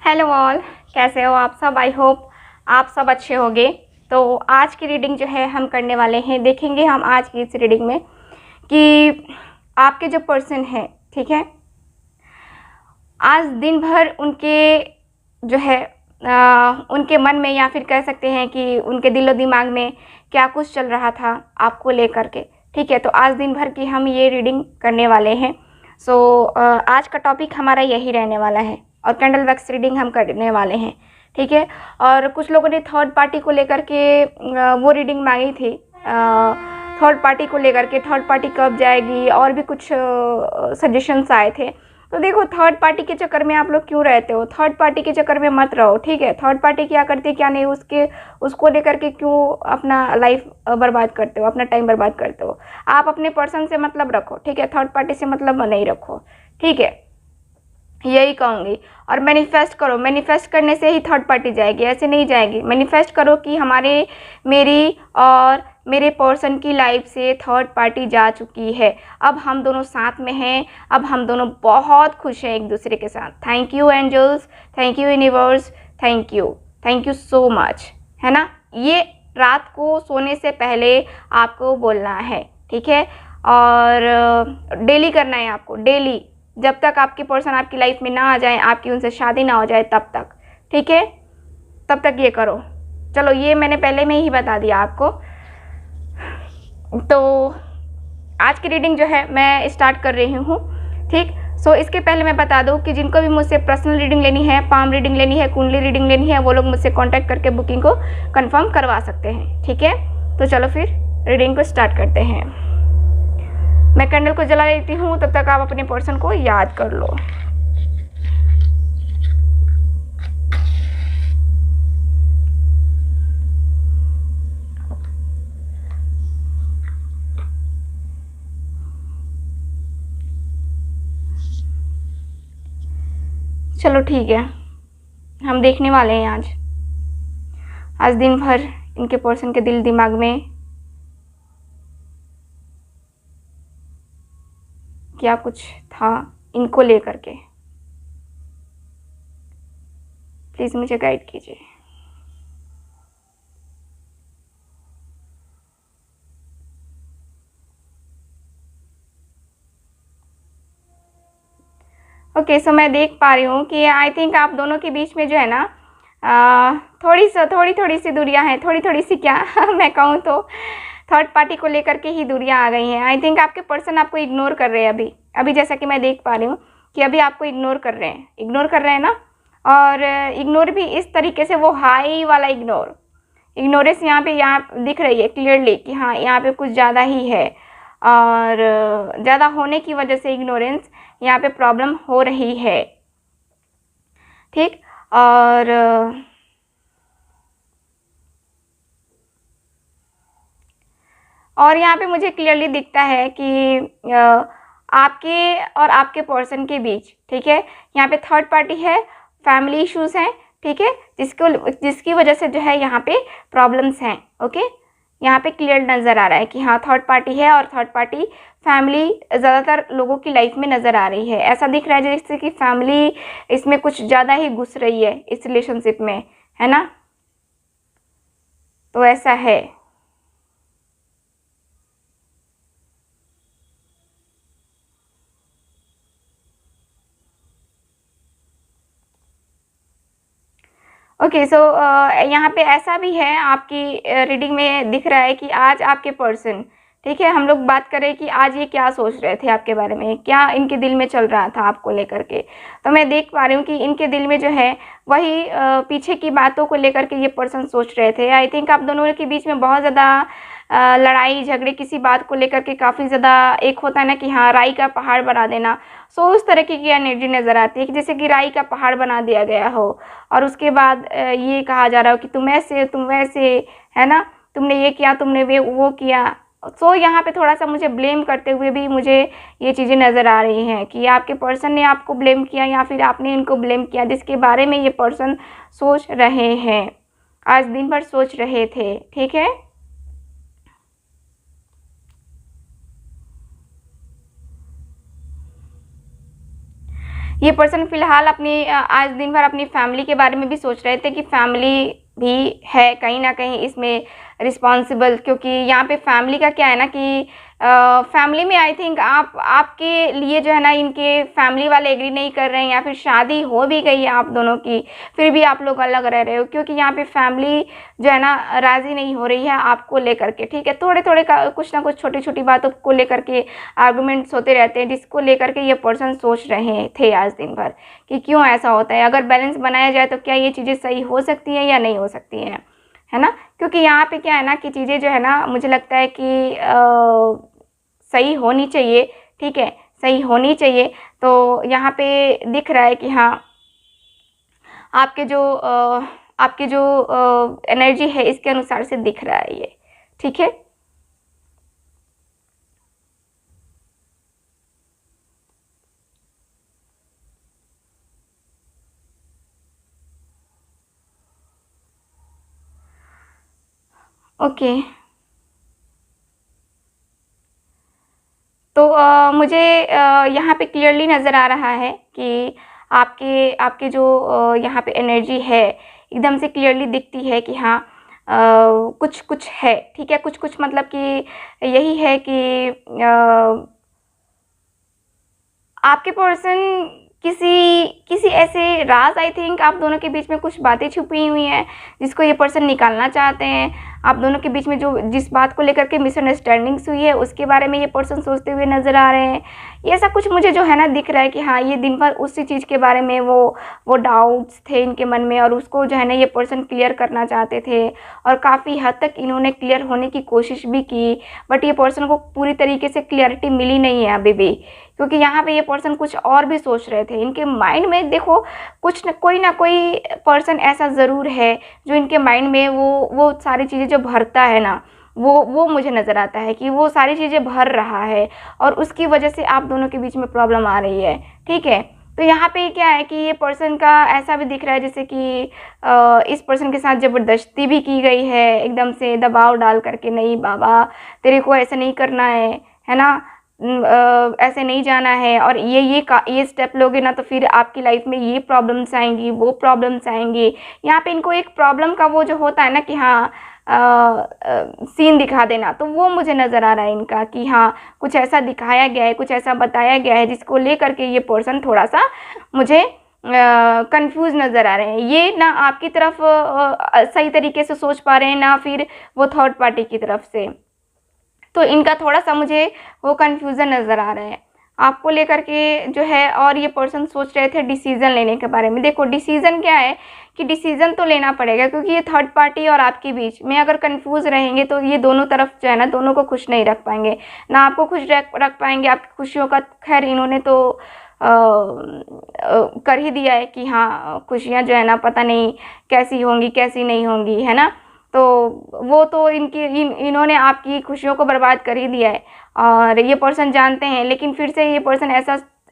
Hello all, कैसे हो आप सब। आई होप आप सब अच्छे होंगे। तो आज की रीडिंग जो है हम करने वाले हैं, देखेंगे हम आज की इस रीडिंग में कि आपके जो पर्सन है, ठीक है, आज दिन भर उनके जो है उनके मन में, या फिर कह सकते हैं कि उनके दिलो दिमाग में क्या कुछ चल रहा था आपको लेकर के। ठीक है, तो आज दिन भर की हम ये रीडिंग करने वाले हैं। आज का टॉपिक हमारा यही रहने वाला है और कैंडल वैक्स रीडिंग हम करने वाले हैं। ठीक है, और कुछ लोगों ने थर्ड पार्टी को लेकर के वो रीडिंग मांगी थी। थर्ड पार्टी को लेकर के, थर्ड पार्टी कब जाएगी, और भी कुछ सजेशंस आए थे। तो देखो, थर्ड पार्टी के चक्कर में आप लोग क्यों रहते हो? थर्ड पार्टी के चक्कर में मत रहो। ठीक है, थर्ड पार्टी क्या करती है क्या नहीं, उसको लेकर के क्यों अपना लाइफ बर्बाद करते हो, अपना टाइम बर्बाद करते हो। आप अपने पर्सन से मतलब रखो, ठीक है, थर्ड पार्टी से मतलब नहीं रखो। ठीक है, यही कहूँगी। और मैनिफेस्ट करो, मैनिफेस्ट करने से ही थर्ड पार्टी जाएगी, ऐसे नहीं जाएगी। मैनिफेस्ट करो कि मेरी और मेरे पर्सन की लाइफ से थर्ड पार्टी जा चुकी है, अब हम दोनों साथ में हैं, अब हम दोनों बहुत खुश हैं एक दूसरे के साथ। Thank you angels, thank you universe, thank you so much, है ना। ये रात को सोने से पहले आपको बोलना है, ठीक है, और डेली करना है आपको, डेली, जब तक आपके पर्सन आपकी लाइफ में ना आ जाए, आपकी उनसे शादी ना हो जाए तब तक। ठीक है, तब तक ये करो। चलो, ये मैंने पहले में ही बता दिया आपको। तो आज की रीडिंग जो है मैं स्टार्ट कर रही हूँ। ठीक, इसके पहले मैं बता दूँ कि जिनको भी मुझसे पर्सनल रीडिंग लेनी है, पाम रीडिंग लेनी है, कुंडली रीडिंग लेनी है, वो लोग मुझसे कांटेक्ट करके बुकिंग को कंफर्म करवा सकते हैं। ठीक है, तो चलो फिर रीडिंग को स्टार्ट करते हैं। मैं कैंडल को जला लेती हूँ, तब तक आप अपने पर्सन को याद कर लो। चलो ठीक है, हम देखने वाले हैं आज दिन भर इनके पर्सन के दिल दिमाग में क्या कुछ था इनको लेकर के। प्लीज़ मुझे गाइड कीजिए। ओके, मैं देख पा रही हूँ कि आई थिंक आप दोनों के बीच में जो है ना थोड़ी सी दूरियां हैं, थोड़ी सी क्या मैं कहूँ तो थर्ड पार्टी को लेकर के ही दूरियां आ गई हैं। आई थिंक आपके पर्सन आपको इग्नोर कर रहे हैं अभी जैसा कि मैं देख पा रही हूँ कि अभी आपको इग्नोर कर रहे हैं ना। और इग्नोर भी इस तरीके से, वो हाई वाला इग्नोरेंस यहाँ दिख रही है क्लियरली कि हाँ, यहाँ पे कुछ ज़्यादा ही है, और ज़्यादा होने की वजह से इग्नोरेंस यहाँ पे प्रॉब्लम हो रही है। ठीक, और यहाँ पे मुझे क्लियरली दिखता है कि आपके और आपके पर्सन के बीच, ठीक है, यहाँ पे थर्ड पार्टी है, फैमिली इश्यूज हैं, ठीक है, जिसकी वजह से जो है यहाँ पे प्रॉब्लम्स हैं। ओके, यहाँ पे क्लियर नज़र आ रहा है कि हाँ, थर्ड पार्टी है, और थर्ड पार्टी फैमिली ज़्यादातर लोगों की लाइफ में नज़र आ रही है। ऐसा दिख रहा है जैसे कि फैमिली इसमें कुछ ज़्यादा ही घुस रही है इस रिलेशनशिप में, है ना। तो ऐसा है। ओके, यहाँ पे ऐसा भी है, आपकी रीडिंग में दिख रहा है कि आज आपके पर्सन, ठीक है, हम लोग बात करें कि आज ये क्या सोच रहे थे आपके बारे में, क्या इनके दिल में चल रहा था आपको लेकर के। तो मैं देख पा रही हूँ कि इनके दिल में जो है वही पीछे की बातों को लेकर के ये पर्सन सोच रहे थे। आई थिंक आप दोनों के बीच में बहुत ज़्यादा लड़ाई झगड़े किसी बात को लेकर के काफ़ी ज़्यादा, एक होता है ना कि हाँ, राई का पहाड़ बना देना। उस तरह की एनर्जी नज़र आती है कि जैसे कि राई का पहाड़ बना दिया गया हो, और उसके बाद ये कहा जा रहा हो कि तुम ऐसे, तुम वैसे, है ना, तुमने ये किया, तुमने वो किया। यहाँ पे थोड़ा सा मुझे ब्लेम करते हुए भी मुझे ये चीज़ें नज़र आ रही हैं कि आपके पर्सन ने आपको ब्लेम किया या फिर आपने इनको ब्लेम किया, जिसके बारे में ये पर्सन सोच रहे हैं, आज दिन भर सोच रहे थे। ठीक है, ये पर्सन फिलहाल अपनी आज दिन भर अपनी फैमिली के बारे में भी सोच रहे थे कि फैमिली भी है कहीं ना कहीं इसमें रिस्पॉन्सिबल, क्योंकि यहाँ पे फैमिली का क्या है ना कि फैमिली में आई थिंक आपके लिए जो है ना इनके फैमिली वाले एग्री नहीं कर रहे हैं, या फिर शादी हो भी गई है आप दोनों की फिर भी आप लोग अलग रह रहे हो, क्योंकि यहाँ पे फैमिली जो है ना राज़ी नहीं हो रही है आपको लेकर के। ठीक है, थोड़े थोड़े का कुछ ना कुछ छोटी छोटी बातों को लेकर के आर्गूमेंट्स होते रहते हैं, जिसको लेकर के ये पर्सन सोच रहे थे आज दिन भर कि क्यों ऐसा होता है, अगर बैलेंस बनाया जाए तो क्या ये चीज़ें सही हो सकती हैं या नहीं हो सकती हैं, है ना। क्योंकि यहाँ पे क्या है ना कि चीज़ें जो है ना मुझे लगता है कि सही होनी चाहिए। ठीक है, सही होनी चाहिए। तो यहाँ पे दिख रहा है कि हाँ आपके जो एनर्जी है इसके अनुसार से दिख रहा है ये। ठीक है, ओके। तो मुझे यहाँ पे क्लियरली नज़र आ रहा है कि आपके आपके जो यहाँ पे एनर्जी है एकदम से क्लियरली दिखती है कि हाँ कुछ कुछ है। ठीक है, कुछ कुछ मतलब कि यही है कि आपके पर्सन किसी किसी ऐसे राज, आई थिंक आप दोनों के बीच में कुछ बातें छुपी हुई हैं जिसको ये पर्सन निकालना चाहते हैं। आप दोनों के बीच में जो जिस बात को लेकर के मिसअंडरस्टैंडिंग्स हुई है उसके बारे में ये पर्सन सोचते हुए नज़र आ रहे हैं। ये ऐसा कुछ मुझे जो है ना दिख रहा है कि हाँ ये दिन भर उसी चीज़ के बारे में वो डाउट्स थे इनके मन में, और उसको जो है ना ये पर्सन क्लियर करना चाहते थे, और काफ़ी हद तक इन्होंने क्लियर होने की कोशिश भी की, बट ये पर्सन को पूरी तरीके से क्लियरिटी मिली नहीं है अभी भी, क्योंकि यहाँ पे ये पर्सन कुछ और भी सोच रहे थे। इनके माइंड में देखो कुछ न कोई पर्सन ऐसा ज़रूर है जो इनके माइंड में वो सारी चीज़ें जो भरता है ना, वो मुझे नज़र आता है कि वो सारी चीज़ें भर रहा है, और उसकी वजह से आप दोनों के बीच में प्रॉब्लम आ रही है। ठीक है, तो यहाँ पे क्या है कि ये पर्सन का ऐसा भी दिख रहा है जैसे कि इस पर्सन के साथ ज़बरदस्ती भी की गई है, एकदम से दबाव डाल करके, नहीं बाबा तेरे को ऐसा नहीं करना है ना, ऐसे नहीं जाना है, और ये स्टेप लोगे ना तो फिर आपकी लाइफ में ये प्रॉब्लम्स आएंगी, वो प्रॉब्लम्स आएंगी। यहाँ पे इनको एक प्रॉब्लम का वो जो होता है ना कि हाँ सीन दिखा देना, तो वो मुझे नज़र आ रहा है इनका कि हाँ कुछ ऐसा दिखाया गया है, कुछ ऐसा बताया गया है जिसको लेकर के ये पर्सन थोड़ा सा मुझे कंफ्यूज नज़र आ रहे हैं। ये ना आपकी तरफ सही तरीके से सोच पा रहे हैं, ना फिर वो थर्ड पार्टी की तरफ से, तो इनका थोड़ा सा मुझे वो कन्फ्यूज़न नज़र आ रहा है आपको लेकर के जो है। और ये पर्सन सोच रहे थे डिसीज़न लेने के बारे में। देखो डिसीज़न क्या है कि डिसीज़न तो लेना पड़ेगा, क्योंकि ये थर्ड पार्टी और आपके बीच में अगर कंफ्यूज रहेंगे तो ये दोनों तरफ जो है ना दोनों को खुश नहीं रख पाएंगे, ना आपको खुश रख पाएंगे। आपकी खुशियों का खैर इन्होंने तो कर ही दिया है कि हाँ खुशियाँ जो है ना पता नहीं कैसी होंगी कैसी नहीं होंगी, है ना। तो वो तो इन्होंने आपकी खुशियों को बर्बाद कर ही दिया है, और ये पर्सन जानते हैं, लेकिन फिर से ये पर्सन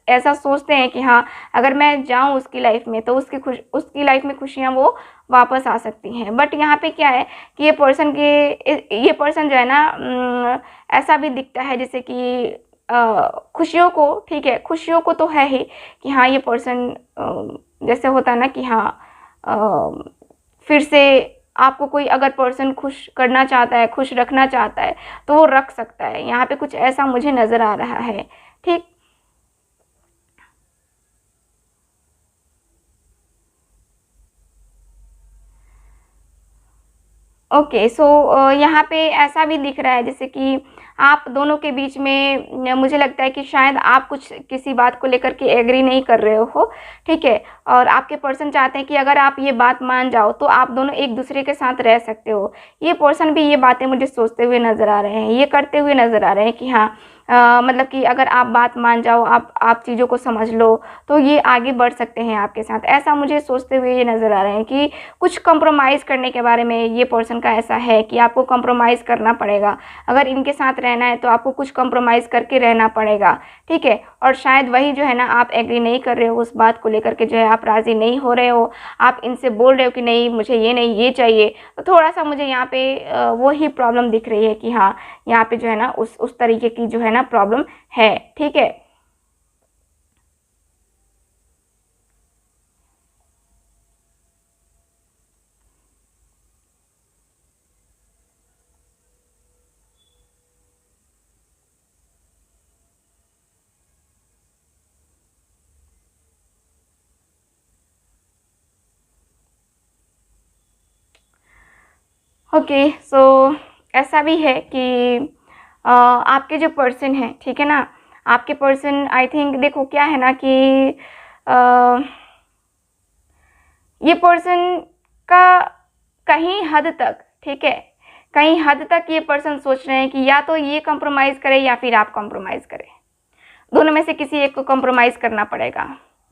ऐसा सोचते हैं कि हाँ अगर मैं जाऊं उसकी लाइफ में तो उसकी लाइफ में खुशियां वो वापस आ सकती हैं। बट यहाँ पे क्या है कि ये पर्सन जो है ना ऐसा भी दिखता है जैसे कि खुशियों को, ठीक है खुशियों को तो है ही कि हाँ ये पर्सन जैसे होता है ना कि हाँ फिर से आपको कोई अगर पर्सन खुश करना चाहता है, खुश रखना चाहता है तो वो रख सकता है। यहाँ पे कुछ ऐसा मुझे नज़र आ रहा है। ठीक, ओके। सो यहाँ पे ऐसा भी दिख रहा है जैसे कि आप दोनों के बीच में मुझे लगता है कि शायद आप कुछ किसी बात को लेकर के एग्री नहीं कर रहे हो, ठीक है, और आपके पर्सन चाहते हैं कि अगर आप ये बात मान जाओ तो आप दोनों एक दूसरे के साथ रह सकते हो। ये पर्सन भी ये बातें मुझे सोचते हुए नज़र आ रहे हैं, ये करते हुए नज़र आ रहे हैं कि हाँ मतलब कि अगर आप बात मान जाओ, आप चीज़ों को समझ लो तो ये आगे बढ़ सकते हैं आपके साथ। ऐसा मुझे सोचते हुए ये नज़र आ रहे हैं कि कुछ कंप्रोमाइज़ करने के बारे में ये पर्सन का ऐसा है कि आपको कंप्रोमाइज़ करना पड़ेगा। अगर इनके साथ रहना है तो आपको कुछ कंप्रोमाइज़ करके रहना पड़ेगा, ठीक है। और शायद वही जो है ना आप एग्री नहीं कर रहे हो उस बात को लेकर के, जो है आप राज़ी नहीं हो रहे हो, आप इनसे बोल रहे हो कि नहीं मुझे ये नहीं ये चाहिए। तो थोड़ा सा मुझे यहाँ पे वो ही प्रॉब्लम दिख रही है कि हाँ यहाँ पे जो है ना उस तरीके की जो है ना प्रॉब्लम है, ठीक है। ओके, सो ऐसा भी है कि आपके जो पर्सन है, ठीक है ना, आपके पर्सन आई थिंक, देखो क्या है ना कि ये पर्सन का कहीं हद तक, ठीक है, कहीं हद तक ये पर्सन सोच रहे हैं कि या तो ये कॉम्प्रोमाइज़ करे या फिर आप कॉम्प्रोमाइज़ करें। दोनों में से किसी एक को कॉम्प्रोमाइज़ करना पड़ेगा,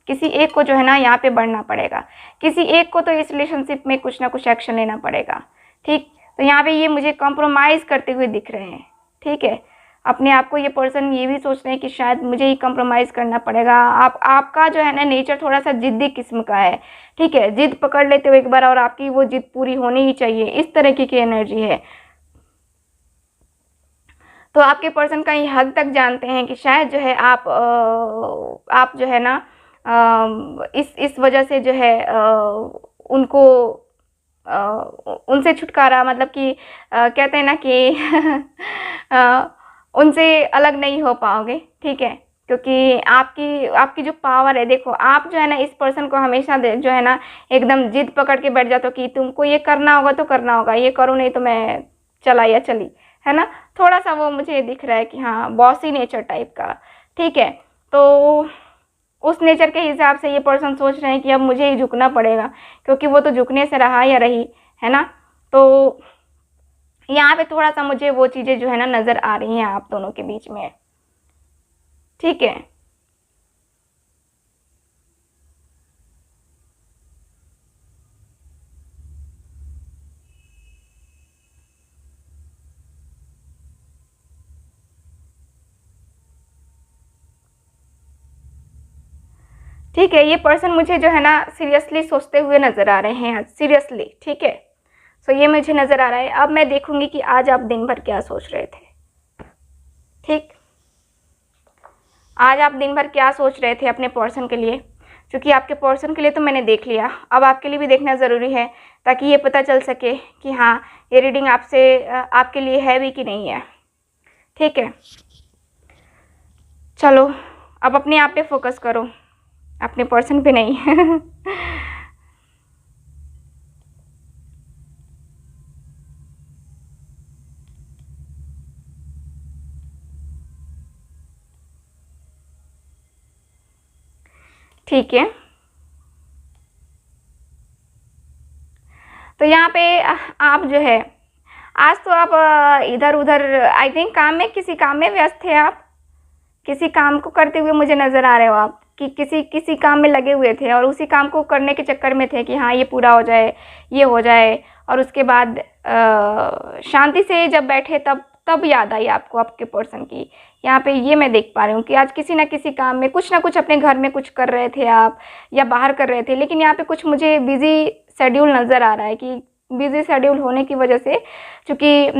किसी एक को जो है ना यहाँ पे बढ़ना पड़ेगा, किसी एक को तो इस रिलेशनशिप में कुछ ना कुछ एक्शन लेना पड़ेगा। ठीक, तो यहाँ पे ये मुझे कॉम्प्रोमाइज़ करते हुए दिख रहे हैं। ठीक है, अपने आप को ये पर्सन ये भी सोच रहे हैं कि शायद मुझे ही कॉम्प्रोमाइज़ करना पड़ेगा। आपका जो है ना नेचर थोड़ा सा ज़िद्दी किस्म का है। ठीक है, ज़िद पकड़ लेते हो एक बार और आपकी वो ज़िद पूरी होनी ही चाहिए, इस तरह की एनर्जी है। तो आपके पर्सन कहीं हद तक जानते हैं कि शायद जो है आप जो है ना इस वजह से जो है उनको उनसे छुटकारा, मतलब कि कहते हैं ना कि उनसे अलग नहीं हो पाओगे। ठीक है, क्योंकि आपकी आपकी जो पावर है, देखो आप जो है ना इस पर्सन को हमेशा जो है ना एकदम जिद पकड़ के बैठ जाते हो कि तुमको ये करना होगा तो करना होगा, ये करो नहीं तो मैं चला या चली, है ना। थोड़ा सा वो मुझे दिख रहा है कि हाँ बॉसी नेचर टाइप का। ठीक है, तो उस नेचर के हिसाब से ये पर्सन सोच रहे हैं कि अब मुझे ही झुकना पड़ेगा, क्योंकि वो तो झुकने से रहा या रही, है ना। तो यहाँ पे थोड़ा सा मुझे वो चीज़ें जो है ना नज़र आ रही हैं आप दोनों के बीच में। ठीक है, ठीक है, ये पर्सन मुझे जो है ना सीरियसली सोचते हुए नज़र आ रहे हैं, सीरियसली। ठीक है, सो ये मुझे नज़र आ रहा है। अब मैं देखूंगी कि आज आप दिन भर क्या सोच रहे थे। ठीक, आज आप दिन भर क्या सोच रहे थे अपने पर्सन के लिए, क्योंकि आपके पर्सन के लिए तो मैंने देख लिया, अब आपके लिए भी देखना ज़रूरी है, ताकि ये पता चल सके कि हाँ ये रीडिंग आपके लिए है भी कि नहीं है। ठीक है, चलो अब अपने आप पे फोकस करो, अपने पर्सन पे नहीं। ठीक है, तो यहाँ पे आप जो है आज तो आप इधर उधर आई थिंक काम में, किसी काम में व्यस्त थे आप, किसी काम को करते हुए मुझे नज़र आ रहे हो आप, कि किसी किसी काम में लगे हुए थे और उसी काम को करने के चक्कर में थे कि हाँ ये पूरा हो जाए, ये हो जाए, और उसके बाद शांति से जब बैठे तब याद आई आपको आपके पर्सन की। यहाँ पे ये मैं देख पा रही हूँ कि आज किसी ना किसी काम में कुछ ना कुछ अपने घर में कुछ कर रहे थे आप, या बाहर कर रहे थे, लेकिन यहाँ पे कुछ मुझे बिज़ी शेड्यूल नज़र आ रहा है कि बिज़ी शेड्यूल होने की वजह से, चूँकि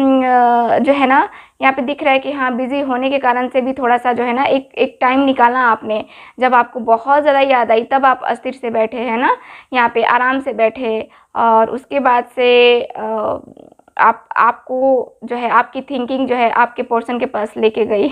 जो है ना यहाँ पे दिख रहा है कि हाँ बिज़ी होने के कारण से भी थोड़ा सा जो है ना एक टाइम निकाला आपने, जब आपको बहुत ज़्यादा याद आई तब आप अस्थिर से बैठे हैं ना, यहाँ पे आराम से बैठे, और उसके बाद से आपको जो है आपकी थिंकिंग जो है आपके पर्सन के पास लेके गई।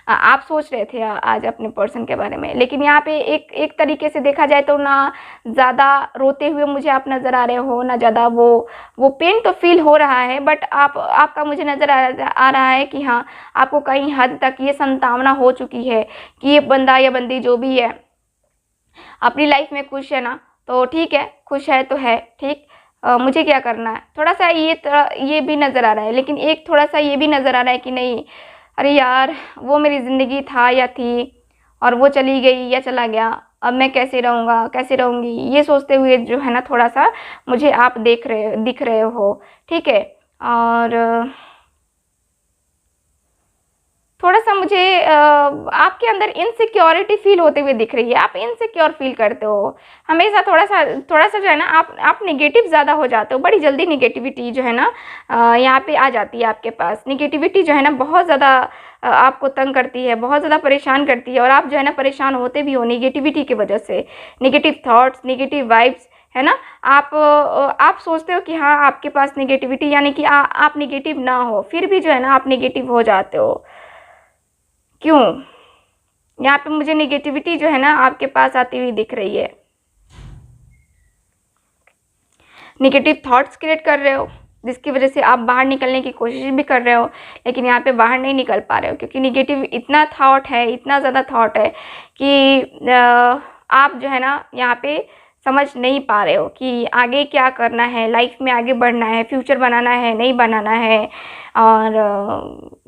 आप सोच रहे थे आज अपने पर्सन के बारे में, लेकिन यहाँ पे एक तरीके से देखा जाए तो ना ज़्यादा रोते हुए मुझे आप नज़र आ रहे हो, ना ज़्यादा वो पेन तो फील हो रहा है, बट आपका मुझे नज़र आ रहा है कि हाँ आपको कहीं हद तक ये संतावना हो चुकी है कि ये बंदा या बंदी जो भी है अपनी लाइफ में खुश है ना, तो ठीक है, खुश है तो है, ठीक, मुझे क्या करना है, थोड़ा सा ये भी नज़र आ रहा है, लेकिन एक थोड़ा सा ये भी नज़र आ रहा है कि नहीं, अरे यार वो मेरी ज़िंदगी था या थी और वो चली गई या चला गया, अब मैं कैसे रहूँगा कैसे रहूँगी, ये सोचते हुए जो है ना थोड़ा सा मुझे आप दिख रहे हो। ठीक है, और थोड़ा सा मुझे आपके अंदर इनसिक्योरिटी फील होते हुए दिख रही है, आप इनसिक्योर फील करते हो हमेशा, थोड़ा सा जो है ना आप नेगेटिव ज़्यादा हो जाते हो, बड़ी जल्दी नेगेटिविटी जो है ना यहाँ पे आ जाती है आपके पास, नेगेटिविटी जो है ना बहुत ज़्यादा आपको तंग करती है, बहुत ज़्यादा परेशान करती है, और आप जो है ना परेशान होते भी हो नेगेटिविटी की वजह से, नेगेटिव थाट्स, नेगेटिव वाइब्स, है ना। आप सोचते हो कि हाँ आपके पास नेगेटिविटी, यानी कि आप नेगेटिव ना हो, फिर भी जो है ना आप नेगेटिव हो जाते हो, क्यों। यहाँ पे मुझे नेगेटिविटी जो है ना आपके पास आती हुई दिख रही है, नेगेटिव थॉट्स क्रिएट कर रहे हो, जिसकी वजह से आप बाहर निकलने की कोशिश भी कर रहे हो, लेकिन यहाँ पे बाहर नहीं निकल पा रहे हो, क्योंकि निगेटिव इतना थॉट है, इतना ज़्यादा थॉट है कि आप जो है ना यहाँ पे समझ नहीं पा रहे हो कि आगे क्या करना है, लाइफ में आगे बढ़ना है, फ्यूचर बनाना है, नहीं बनाना है। और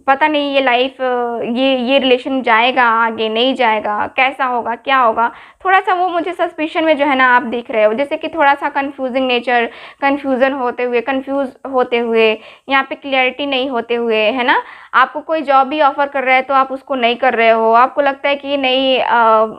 पता नहीं ये लाइफ, ये रिलेशन जाएगा आगे, नहीं जाएगा, कैसा होगा, क्या होगा। थोड़ा सा वो मुझे सस्पिशन में जो है ना आप दिख रहे हो, जैसे कि थोड़ा सा कंफ्यूजिंग नेचर, कंफ्यूजन होते हुए, कंफ्यूज होते हुए, यहाँ पे क्लियरिटी नहीं होते हुए, है ना। आपको कोई जॉब भी ऑफर कर रहा है तो आप उसको नहीं कर रहे हो, आपको लगता है कि नहीं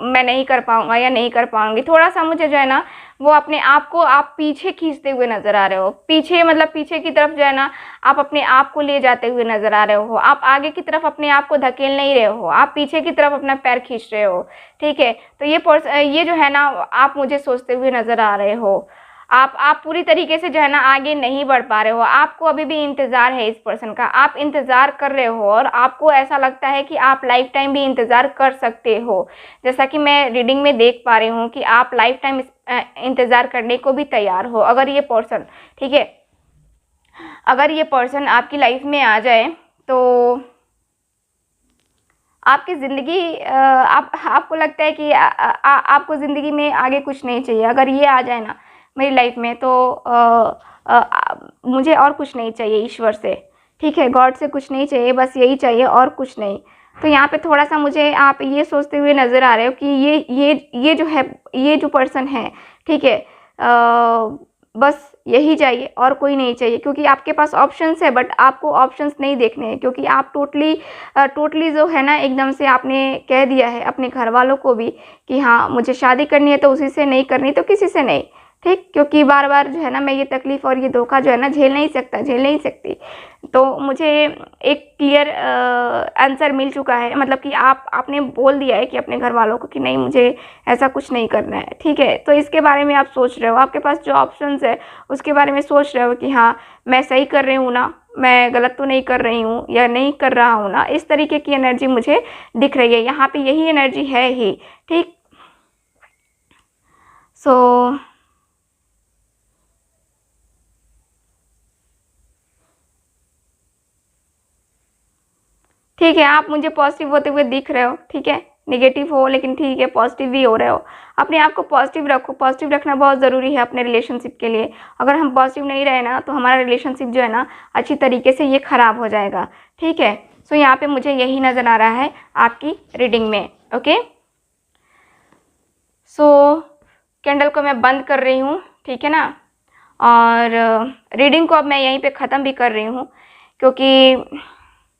मैं नहीं कर पाऊँगा या नहीं कर पाऊँगी। थोड़ा सा मुझे जो है ना वो अपने आप को आप पीछे खींचते हुए नज़र आ रहे हो, पीछे मतलब पीछे की तरफ जो है ना आप अपने आप को ले जाते हुए नज़र आ रहे हो। आप आगे की तरफ अपने आप को धकेल नहीं रहे हो, आप पीछे की तरफ अपना पैर खींच रहे हो, ठीक है। तो ये जो है ना आप मुझे सोचते हुए नज़र आ रहे हो। आप पूरी तरीके से जो है ना आगे नहीं बढ़ पा रहे हो, आपको अभी भी इंतज़ार है इस पर्सन का, आप इंतज़ार कर रहे हो और आपको ऐसा लगता है कि आप लाइफ टाइम भी इंतज़ार कर सकते हो। जैसा कि मैं रीडिंग में देख पा रही हूँ कि आप लाइफ टाइम इंतज़ार करने को भी तैयार हो। अगर ये पर्सन, ठीक है, अगर ये पर्सन आपकी लाइफ में आ जाए तो आपकी ज़िंदगी आपको लगता है कि आपको ज़िंदगी में आगे कुछ नहीं चाहिए। अगर ये आ जाए ना मेरी लाइफ में तो मुझे और कुछ नहीं चाहिए ईश्वर से, ठीक है, गॉड से कुछ नहीं चाहिए, बस यही चाहिए और कुछ नहीं। तो यहाँ पे थोड़ा सा मुझे आप ये सोचते हुए नज़र आ रहे हो कि ये जो है, ये जो पर्सन है, ठीक है, बस यही चाहिए और कोई नहीं चाहिए, क्योंकि आपके पास ऑप्शंस है बट आपको ऑप्शंस नहीं देखने हैं, क्योंकि आप टोटली जो है ना एकदम से आपने कह दिया है अपने घर वालों को भी कि हाँ मुझे शादी करनी है तो उसी से, नहीं करनी तो किसी से नहीं, ठीक। क्योंकि बार बार जो है ना मैं ये तकलीफ़ और ये धोखा जो है ना झेल नहीं सकती। तो मुझे एक क्लियर आंसर मिल चुका है, मतलब कि आपने बोल दिया है कि अपने घर वालों को कि नहीं मुझे ऐसा कुछ नहीं करना है, ठीक है। तो इसके बारे में आप सोच रहे हो, आपके पास जो ऑप्शंस है उसके बारे में सोच रहे हो कि हाँ मैं सही कर रही हूँ ना, मैं गलत तो नहीं कर रही हूँ या नहीं कर रहा हूँ ना। इस तरीके की एनर्जी मुझे दिख रही है, यहाँ पे यही एनर्जी है ही, ठीक। सो ठीक है, आप मुझे पॉजिटिव होते हुए दिख रहे हो, ठीक है, नेगेटिव हो लेकिन ठीक है, पॉजिटिव भी हो रहे हो। अपने आप को पॉजिटिव रखो, पॉजिटिव रखना बहुत ज़रूरी है अपने रिलेशनशिप के लिए। अगर हम पॉजिटिव नहीं रहे ना तो हमारा रिलेशनशिप जो है ना अच्छी तरीके से ये ख़राब हो जाएगा, ठीक है। सो यहाँ पे मुझे यही नज़र आ रहा है आपकी रीडिंग में, ओके। सो कैंडल को मैं बंद कर रही हूँ, ठीक है ना, और रीडिंग को अब मैं यहीं पे ख़त्म भी कर रही हूँ, क्योंकि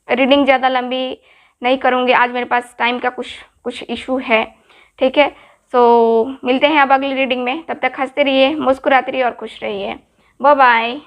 रीडिंग ज़्यादा लंबी नहीं करूँगी, आज मेरे पास टाइम का कुछ इशू है, ठीक है। सो मिलते हैं अब अगली रीडिंग में, तब तक हंसते रहिए, मुस्कुराते रहिए और खुश रहिए। Bye bye.